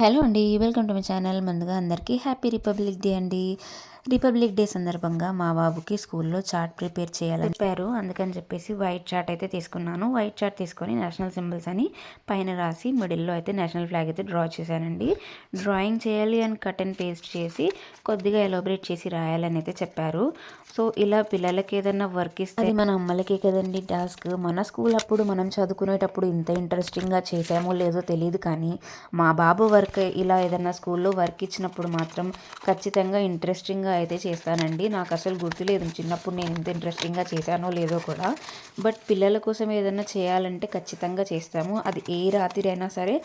Hello అండి. Welcome to my channel. ముందుగా అందరికీ హ్యాపీ రిపబ్లిక్ డే అండి. రిపబ్లిక్ డే సందర్భంగా మా బాబుకి స్కూల్లో చార్ట్ ప్రిపేర్ చేయాలని చెప్పారు. అందుకని చెప్పేసి వైట్ చార్ట్ అయితే తీసుకున్నాను. వైట్ చార్ట్ తీసుకొని నేషనల్ సింబల్స్ అని పైన రాసి మిడిల్లో అయితే నేషనల్ ఫ్లాగ్ అయితే డ్రా చేశానండి. డ్రాయింగ్ చేయాలి అని కట్ అండ్ పేస్ట్ చేసి కొద్దిగా ఎలాబరేట్ చేసి రాయాలని అయితే చెప్పారు. సో ఇలా పిల్లలకి ఏదైనా వర్క్ ఇస్తే అది మన అమ్మలకే కదండి టాస్క్. మన స్కూల్ అప్పుడు మనం చదువుకునేటప్పుడు ఇంత ఇంట్రెస్టింగ్గా చేసామో లేదో తెలియదు, కానీ మా బాబు వర్క్ ఇలా ఏదైనా స్కూల్లో వర్క్ ఇచ్చినప్పుడు మాత్రం ఖచ్చితంగా ఇంట్రెస్టింగ్గా అయితే చేస్తానండి. నాకు అసలు గుర్తులేదు చిన్నప్పుడు నేను ఇంత ఇంట్రెస్టింగ్గా చేశానో లేదో కూడా. బట్ పిల్లల కోసం ఏదైనా చేయాలంటే ఖచ్చితంగా చేస్తాము. అది ఏ రాత్రి అయినా సరే,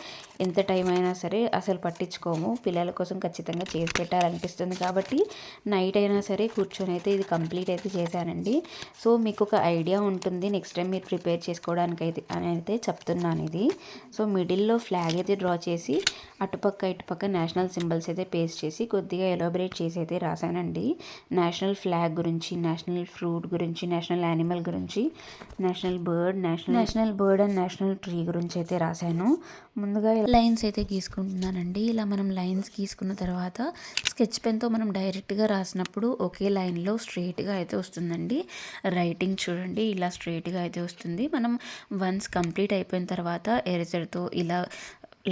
ఎంత టైం అయినా సరే అసలు పట్టించుకోము. పిల్లల కోసం ఖచ్చితంగా చేసి పెట్టాలనిపిస్తుంది కాబట్టి నైట్ అయినా సరే కూర్చొని అయితే ఇది కంప్లీట్ అయితే చేశానండి. సో మీకు ఒక ఐడియా ఉంటుంది నెక్స్ట్ టైం మీరు ప్రిపేర్ చేసుకోవడానికి అయితే అని అయితే చెప్తున్నాను ఇది. సో మిడిల్లో ఫ్లాగ్ అయితే డ్రా చేసి అటుపక్క ఇటుపక్క నేషనల్ సింబల్స్ అయితే పేస్ట్ చేసి కొద్దిగా ఎలాబరేట్ చేసి అయితే రాశానండి. నేషనల్ ఫ్లాగ్ గురించి, నేషనల్ ఫ్రూట్ గురించి, నేషనల్ యానిమల్ గురించి, national bird and national tree గురించి అయితే రాశాను. ముందుగా లైన్స్ అయితే గీసుకుంటున్నానండి. ఇలా మనం లైన్స్ గీసుకున్న తర్వాత స్కెచ్ పెన్తో మనం డైరెక్ట్గా రాసినప్పుడు ఒకే లైన్లో స్ట్రైట్గా అయితే వస్తుందండి. రైటింగ్ చూడండి ఇలా స్ట్రైట్గా అయితే వస్తుంది. మనం వన్స్ కంప్లీట్ అయిపోయిన తర్వాత ఎరేజర్తో ఇలా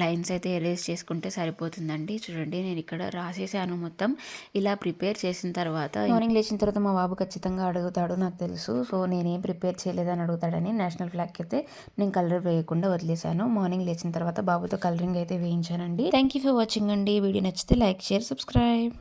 లైన్స్ అయితే ఎరేజ్ చేసుకుంటే సరిపోతుందండి. చూడండి నేను ఇక్కడ రాసేసాను మొత్తం. ఇలా ప్రిపేర్ చేసిన తర్వాత మార్నింగ్ లేచిన తర్వాత మా బాబు ఖచ్చితంగా అడుగుతాడు, నాకు తెలుసు. సో నేనేం ప్రిపేర్ చేయలేదని అడుగుతాడని నేషనల్ ఫ్లాగ్కి అయితే నేను కలర్ వేయకుండా వదిలేశాను. మార్నింగ్ లేచిన తర్వాత బాబుతో కలరింగ్ అయితే వేయించానండి. థ్యాంక్ యూ ఫర్ వాచింగ్ అండి. వీడియో నచ్చితే లైక్, షేర్, సబ్స్క్రైబ్.